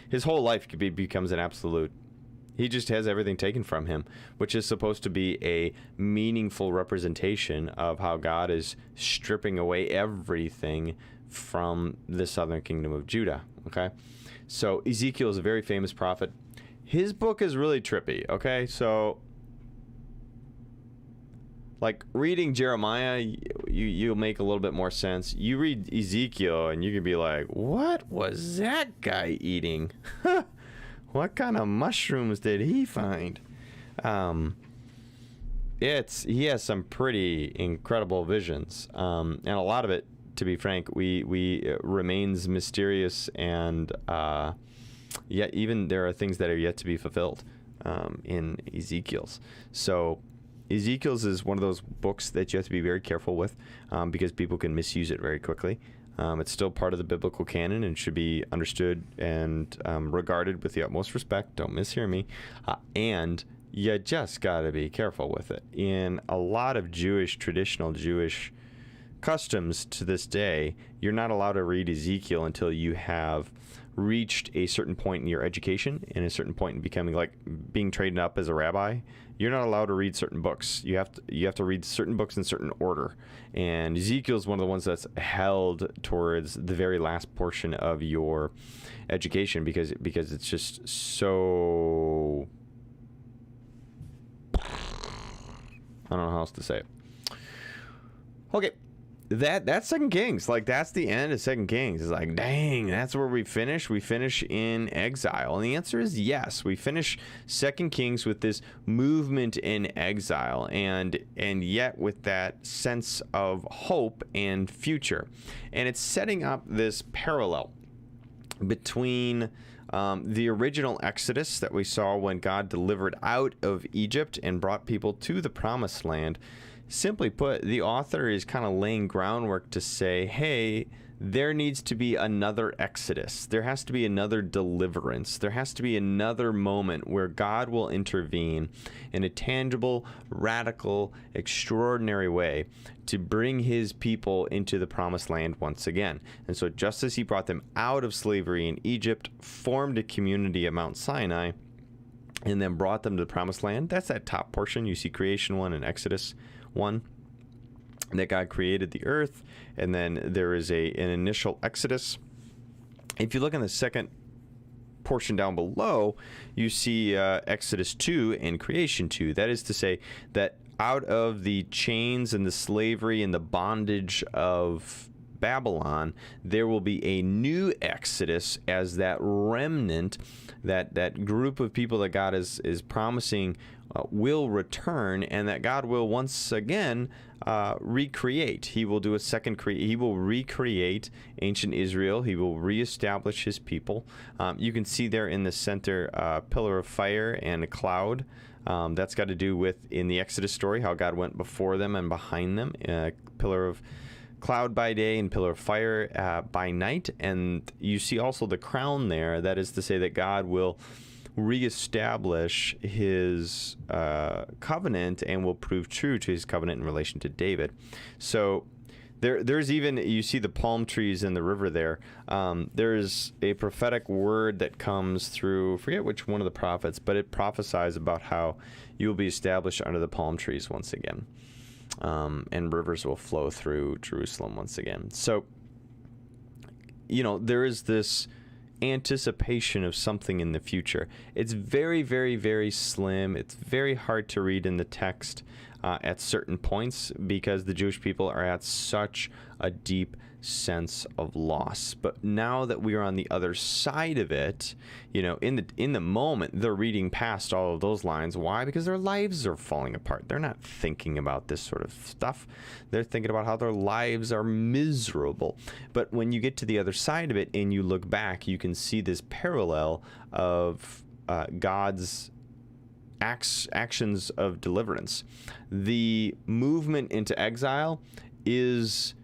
his whole life becomes an absolute. He just has everything taken from him, which is supposed to be a meaningful representation of how God is stripping away everything from the southern kingdom of Judah. Okay, so Ezekiel is a very famous prophet. His book is really trippy. Okay, so, like, reading Jeremiah, you'll make a little bit more sense. You read Ezekiel, and you can be like, what was that guy eating? What kind of mushrooms did he find? He has some pretty incredible visions, and a lot of it, to be frank, we remains mysterious and yet even there are things that are yet to be fulfilled in Ezekiel's. So Ezekiel's is one of those books that you have to be very careful with because people can misuse it very quickly. It's still part of the biblical canon and should be understood and regarded with the utmost respect. Don't mishear me. And you just got to be careful with it. In a lot of traditional Jewish customs to this day, you're not allowed to read Ezekiel until you have reached a certain point in your education and a certain point in becoming, like, being trained up as a rabbi. You're not allowed to read certain books. You have to read certain books in certain order. And Ezekiel is one of the ones that's held towards the very last portion of your education because it's just so, I don't know how else to say it. Okay. That's Second Kings. Like, that's the end of Second Kings. It's like, dang, that's where we finish. We finish in exile. And the answer is yes. We finish Second Kings with this movement in exile, and yet with that sense of hope and future. And it's setting up this parallel between the original Exodus that we saw when God delivered out of Egypt and brought people to the Promised Land. Simply put, the author is kind of laying groundwork to say, hey, there needs to be another Exodus. There has to be another deliverance. There has to be another moment where God will intervene in a tangible, radical, extraordinary way to bring his people into the Promised Land once again. And so just as he brought them out of slavery in Egypt, formed a community at Mount Sinai, and then brought them to the Promised Land, that's that top portion. You see Creation 1 and Exodus 1, that God created the earth, and then there is an initial exodus. If you look in the second portion down below, you see Exodus 2 and Creation 2. That is to say that out of the chains and the slavery and the bondage of Babylon, there will be a new exodus as that remnant, that group of people that God is promising will return, and that God will once again recreate. He will do a second he will recreate ancient Israel. He will reestablish his people. You can see there in the center pillar of fire and a cloud. That's got to do with, in the Exodus story, how God went before them and behind them. Pillar of cloud by day and pillar of fire by night. And you see also the crown there. That is to say that God will reestablish his covenant and will prove true to his covenant in relation to David. So there's even, you see the palm trees in the river there. There's a prophetic word that comes through, I forget which one of the prophets, but it prophesies about how you will be established under the palm trees once again. And rivers will flow through Jerusalem once again. So, there is this anticipation of something in the future. It's very, very, very slim. It's very hard to read in the text at certain points because the Jewish people are at such a deep sense of loss. But now that we are on the other side of it, in the moment, they're reading past all of those lines. Why? Because their lives are falling apart. They're not thinking about this sort of stuff. They're thinking about how their lives are miserable. But when you get to the other side of it and you look back, you can see this parallel of God's actions of deliverance. The movement into exile is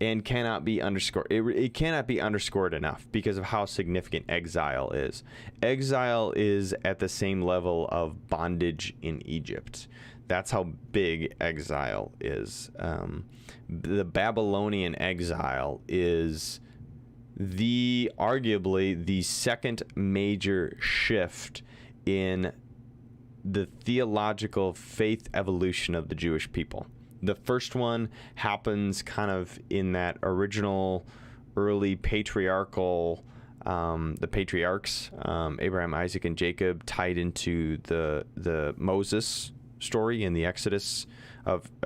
and cannot be underscored. It cannot be underscored enough because of how significant exile is. Exile is at the same level of bondage in Egypt. That's how big exile is. The Babylonian exile is arguably the second major shift in the theological faith evolution of the Jewish people. The first one happens kind of in that original early patriarchal, the patriarchs, Abraham, Isaac, and Jacob, tied into the Moses story in the Exodus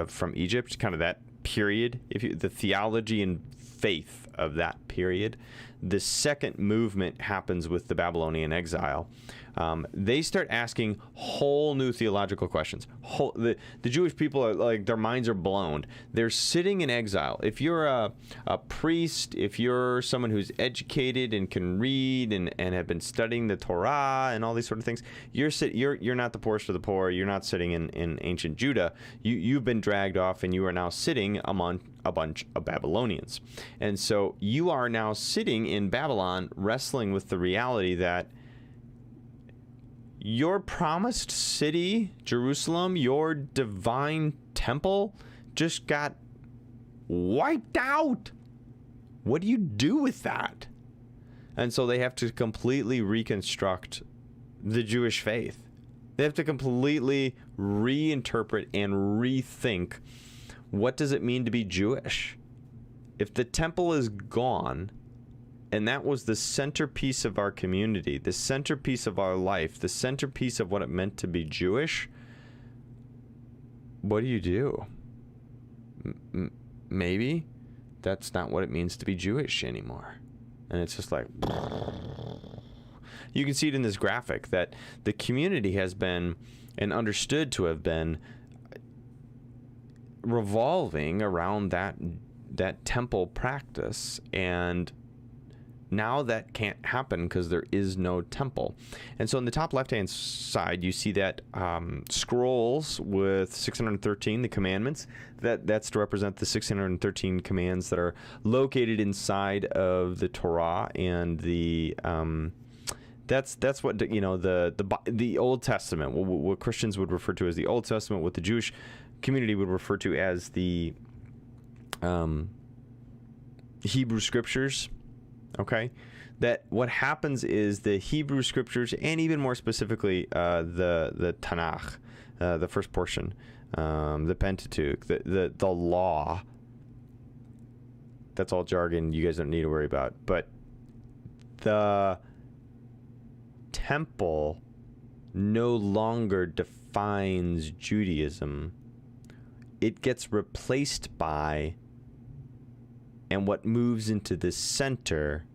from Egypt, kind of that period, the theology and faith of that period. The second movement happens with the Babylonian exile, they start asking whole new theological questions. The Jewish people are like, their minds are blown. They're sitting in exile. If you're a priest, if you're someone who's educated and can read and have been studying the Torah and all these sort of things, you're not the poorest of the poor. You're not sitting in ancient Judah. You've been dragged off, and you are now sitting among a bunch of Babylonians. And so you are now sitting in Babylon, wrestling with the reality that your promised city, Jerusalem, your divine temple, just got wiped out. What do you do with that? And so they have to completely reconstruct the Jewish faith. They have to completely reinterpret and rethink, what does it mean to be Jewish? If the temple is gone, and that was the centerpiece of our community, the centerpiece of our life, the centerpiece of what it meant to be Jewish, what do you do? Maybe that's not what it means to be Jewish anymore. And it's just like, you can see it in this graphic that the community has been, and understood to have been, revolving around that temple practice, and now that can't happen because there is no temple. And so in the top left-hand side, you see that scrolls with 613, the commandments. That's to represent the 613 commands that are located inside of the Torah, and the that's what, you know, the Old Testament, what Christians would refer to as the Old Testament, what the Jewish community would refer to as the Hebrew Scriptures. Okay, that what happens is the Hebrew Scriptures, and even more specifically the Tanakh, the first portion, the Pentateuch, the law. That's all jargon you guys don't need to worry about. But the temple no longer defines Judaism. It gets replaced by, and what moves into the center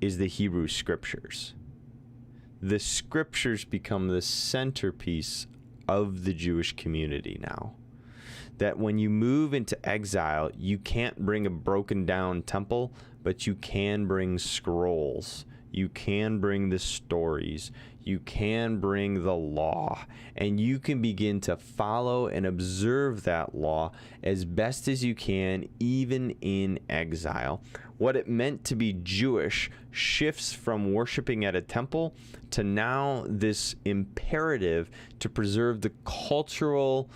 is the Hebrew Scriptures. The Scriptures become the centerpiece of the Jewish community now. That when you move into exile, you can't bring a broken down temple, but you can bring scrolls. You can bring the stories. You can bring the law, and you can begin to follow and observe that law as best as you can, even in exile. What it meant to be Jewish shifts from worshiping at a temple to now this imperative to preserve the cultural,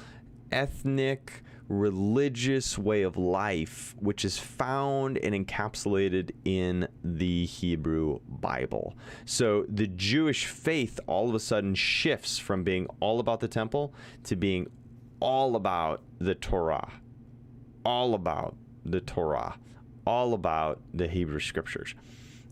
ethnic, religious way of life, which is found and encapsulated in the Hebrew Bible. So the Jewish faith all of a sudden shifts from being all about the temple to being all about the Torah, all about the Torah, all about the Hebrew Scriptures.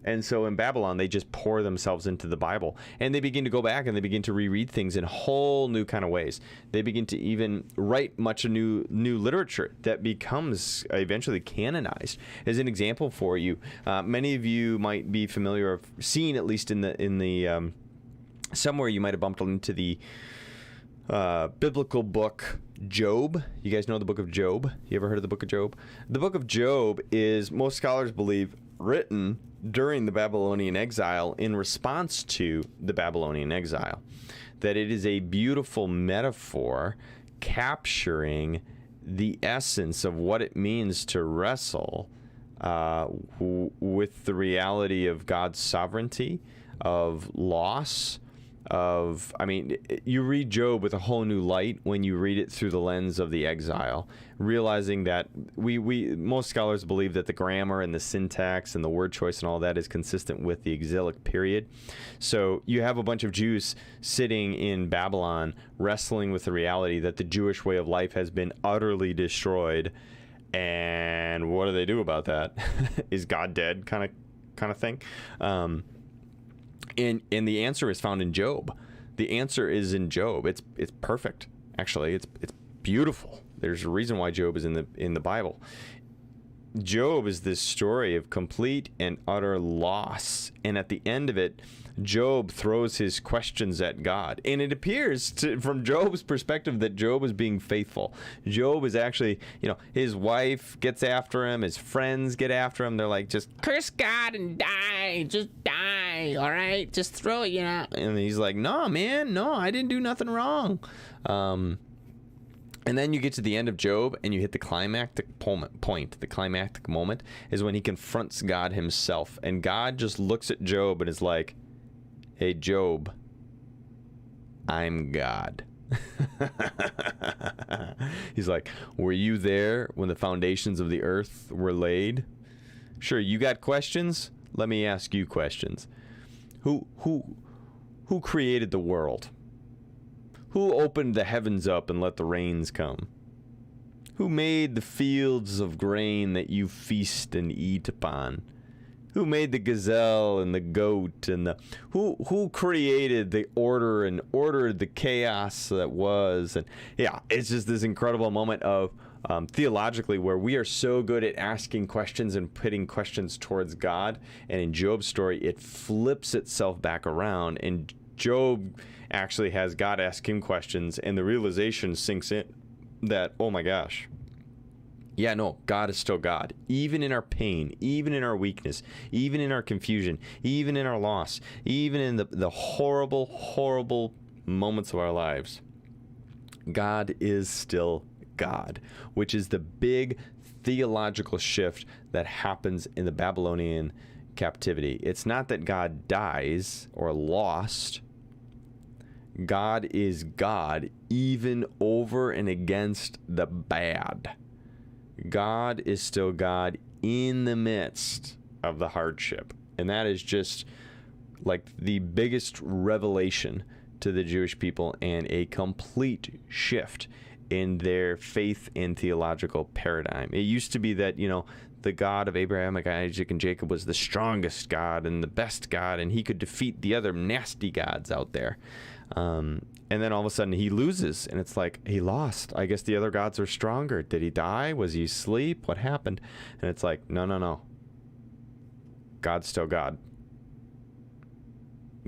And so in Babylon, they just pour themselves into the Bible, and they begin to go back and they begin to reread things in whole new kind of ways. They begin to even write much new literature that becomes eventually canonized. As an example for you, many of you might be familiar of seeing, at least in the somewhere you might have bumped into the biblical book Job. You guys know the book of Job? You ever heard of the book of Job? The book of Job is, most scholars believe, written during the Babylonian exile in response to the Babylonian exile. That it is a beautiful metaphor capturing the essence of what it means to wrestle with the reality of God's sovereignty, of loss, of, I mean, you read Job with a whole new light when you read it through the lens of the exile, realizing that most scholars believe that the grammar and the syntax and the word choice and all that is consistent with the exilic period. So you have a bunch of Jews sitting in Babylon wrestling with the reality that the Jewish way of life has been utterly destroyed. And what do they do about that? Is God dead kind of thing? And the answer is found in Job. The answer is in Job. It's perfect. Actually, it's beautiful. There's a reason why Job is in the Bible. Job is this story of complete and utter loss, and at the end of it, Job throws his questions at God. And it appears from Job's perspective that Job is being faithful. Job is actually, his wife gets after him. His friends get after him. They're like, just curse God and die. Just die. All right. Just throw it, And he's like, no, man. No, I didn't do nothing wrong. And then you get to the end of Job and you hit the climactic point. The climactic moment is when he confronts God himself. And God just looks at Job and is like, hey, Job, I'm God. He's like, were you there when the foundations of the earth were laid? Sure, you got questions? Let me ask you questions. Who created the world? Who opened the heavens up and let the rains come? Who made the fields of grain that you feast and eat upon? Who made the gazelle and the goat and who created the order and ordered the chaos that was? And yeah, it's just this incredible moment of theologically where we are so good at asking questions and putting questions towards God. And in Job's story, it flips itself back around, and Job actually has God ask him questions, and the realization sinks in that, oh my gosh, yeah, no, God is still God. Even in our pain, even in our weakness, even in our confusion, even in our loss, even in the horrible, horrible moments of our lives, God is still God, which is the big theological shift that happens in the Babylonian captivity. It's not that God dies or lost. God is God even over and against the bad. God is still God in the midst of the hardship. And that is just like the biggest revelation to the Jewish people and a complete shift in their faith and theological paradigm. It used to be that, the God of Abraham, Isaac, and Jacob was the strongest God and the best God, and he could defeat the other nasty gods out there. And then all of a sudden he loses, and it's like, he lost. I guess the other gods are stronger. Did he die? Was he asleep? What happened? And it's like, no. God's still God.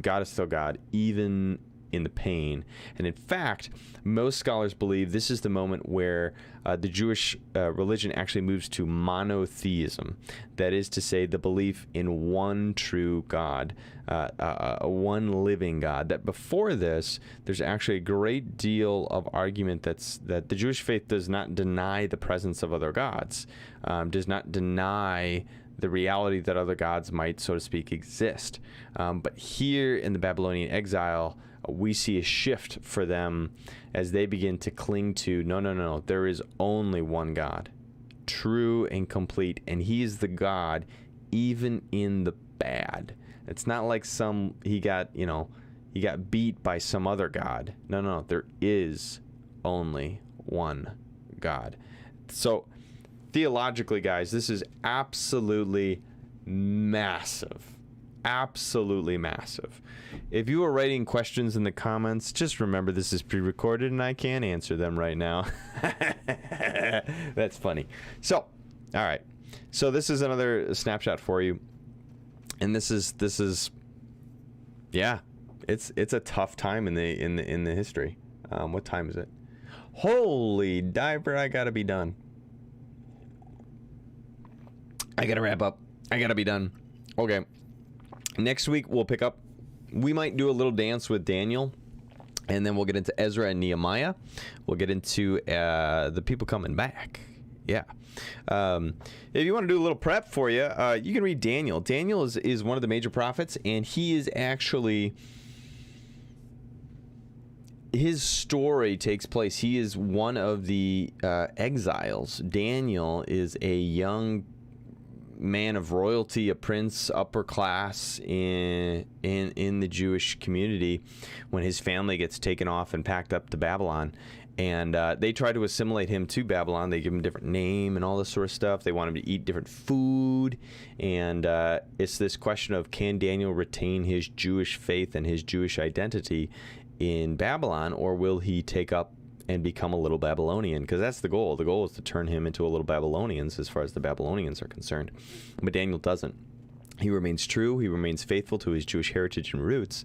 God is still God, even in the pain. And in fact, most scholars believe this is the moment where the Jewish religion actually moves to monotheism. That is to say, the belief in one true God, one living God. That before this, there's actually a great deal of argument that the Jewish faith does not deny the presence of other gods, does not deny the reality that other gods might, so to speak, exist. But here in the Babylonian exile, we see a shift for them as they begin to cling to, no, there is only one God, true and complete, and he is the God even in the bad. It's not like he got beat by some other God. No, there is only one God. So theologically, guys, this is absolutely massive. Absolutely massive. If you are writing questions in the comments, just remember this is pre-recorded and I can't answer them right now. That's funny. So, all right. So this is another snapshot for you. And this is yeah, it's a tough time in the history. What time is it? Holy diaper, I gotta be done. I gotta wrap up. I gotta be done. Okay. Next week, we'll pick up. We might do a little dance with Daniel, and then we'll get into Ezra and Nehemiah. We'll get into the people coming back. Yeah. If you want to do a little prep for you, you can read Daniel. Daniel is one of the major prophets, and he is actually... his story takes place. He is one of the exiles. Daniel is a young man of royalty, a prince, upper class in the Jewish community, when his family gets taken off and packed up to Babylon. And they try to assimilate him to Babylon. They give him a different name and all this sort of stuff. They want him to eat different food. And it's this question of, can Daniel retain his Jewish faith and his Jewish identity in Babylon, or will he take up and become a little Babylonian? Because that's the goal. The goal is to turn him into a little Babylonians as far as the Babylonians are concerned. But Daniel doesn't. He remains true. He remains faithful to his Jewish heritage and roots.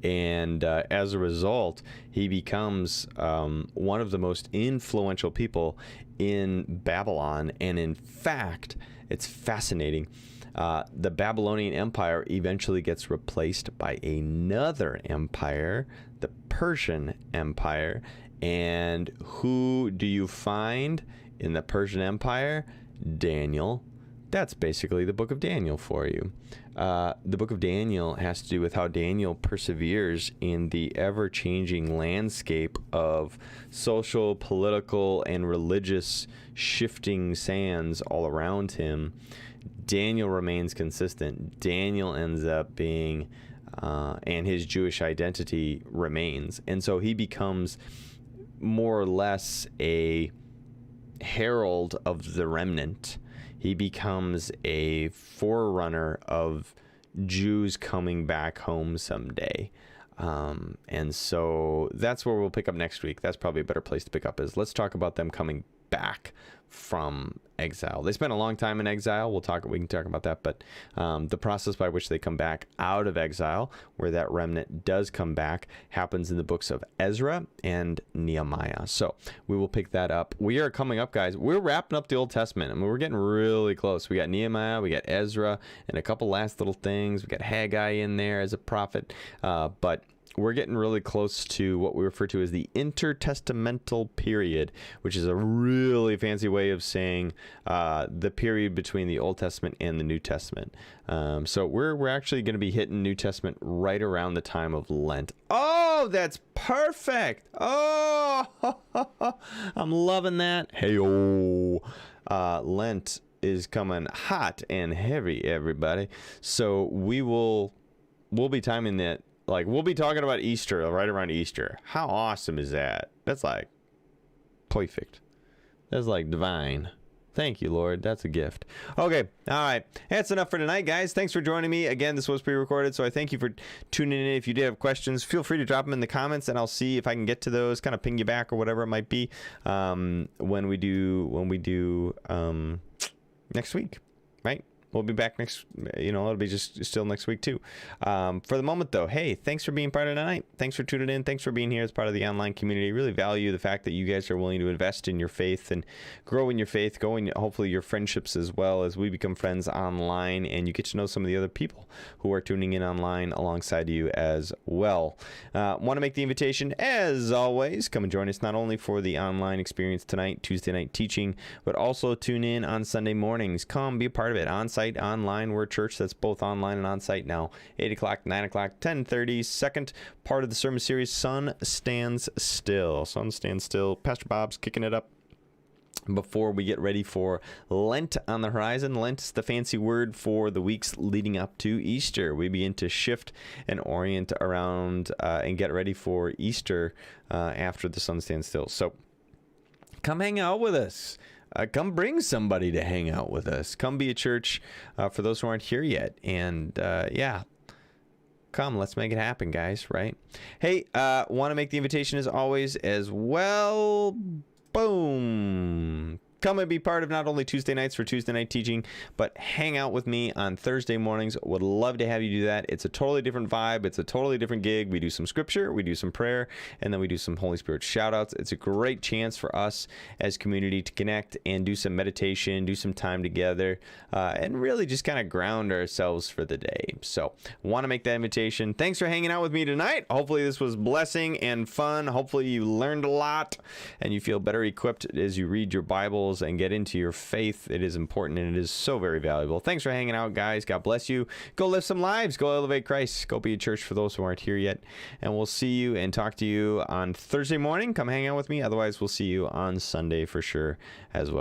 And as a result, he becomes one of the most influential people in Babylon. And in fact, it's fascinating. The Babylonian Empire eventually gets replaced by another empire, the Persian Empire. And who do you find in the Persian Empire? Daniel. That's basically the book of Daniel for you. The book of Daniel has to do with how Daniel perseveres in the ever-changing landscape of social, political, and religious shifting sands all around him. Daniel remains consistent. Daniel ends up being, and his Jewish identity remains. And so he becomes more or less a herald of the remnant. He becomes a forerunner of Jews coming back home someday. And so that's where we'll pick up next week. That's probably a better place to pick up, is let's talk about them coming back from exile. They spent a long time in exile. We can talk about that, but the process by which they come back out of exile, where that remnant does come back, happens in the books of Ezra and Nehemiah. So we will pick that up. We are coming up, guys. We're wrapping up the Old Testament. I mean, we're getting really close. We got Nehemiah, we got Ezra, and a couple last little things. We got Haggai in there as a prophet, but we're getting really close to what we refer to as the intertestamental period, which is a really fancy way of saying the period between the Old Testament and the New Testament. So we're actually going to be hitting New Testament right around the time of Lent. Oh, that's perfect. Oh, I'm loving that. Hey-oh. Lent is coming hot and heavy, everybody. So we'll be timing that. Like, we'll be talking about Easter, right around Easter. How awesome is that? That's like perfect. That's like divine. Thank you, Lord. That's a gift. Okay. All right. That's enough for tonight, guys. Thanks for joining me. Again, this was pre-recorded, so I thank you for tuning in. If you did have questions, feel free to drop them in the comments, and I'll see if I can get to those, kind of ping you back or whatever it might be when we do next week, right? We'll be back next, it'll be just still next week too. For the moment though, hey, thanks for being part of tonight. Thanks for tuning in. Thanks for being here as part of the online community. Really value the fact that you guys are willing to invest in your faith and grow in your faith, hopefully your friendships as well, as we become friends online and you get to know some of the other people who are tuning in online alongside you as well. Want to make the invitation, as always, come and join us not only for the online experience tonight, Tuesday night teaching, but also tune in on Sunday mornings. Come be a part of it. On-site, online, we're a church that's both online and on-site now. 8 o'clock, 9 o'clock, 10:30. Second part of the sermon series, Sun Stands Still. Sun Stands Still. Pastor Bob's kicking it up before we get ready for Lent on the horizon. Lent's the fancy word for the weeks leading up to Easter. We begin to shift and orient around and get ready for Easter after the sun stands still. So come hang out with us. Come bring somebody to hang out with us. Come be a church for those who aren't here yet. And yeah, come, let's make it happen, guys, right? Hey, want to make the invitation as always as well. Boom. Come and be part of not only Tuesday nights for Tuesday night teaching, but hang out with me on Thursday mornings. Would love to have you do that. It's a totally different vibe. It's a totally different gig. We do some scripture, we do some prayer, and then we do some Holy Spirit shout outs. It's a great chance for us as community to connect and do some meditation, do some time together, and really just kind of ground ourselves for the day. So want to make that invitation. Thanks for hanging out with me tonight. Hopefully this was blessing and fun. Hopefully you learned a lot and you feel better equipped as you read your Bible and get into your faith. It is important and it is so very valuable. Thanks for hanging out, guys. God bless you. Go live some lives. Go elevate Christ. Go be a church for those who aren't here yet. And we'll see you and talk to you on Thursday morning. Come hang out with me. Otherwise, we'll see you on Sunday for sure as well.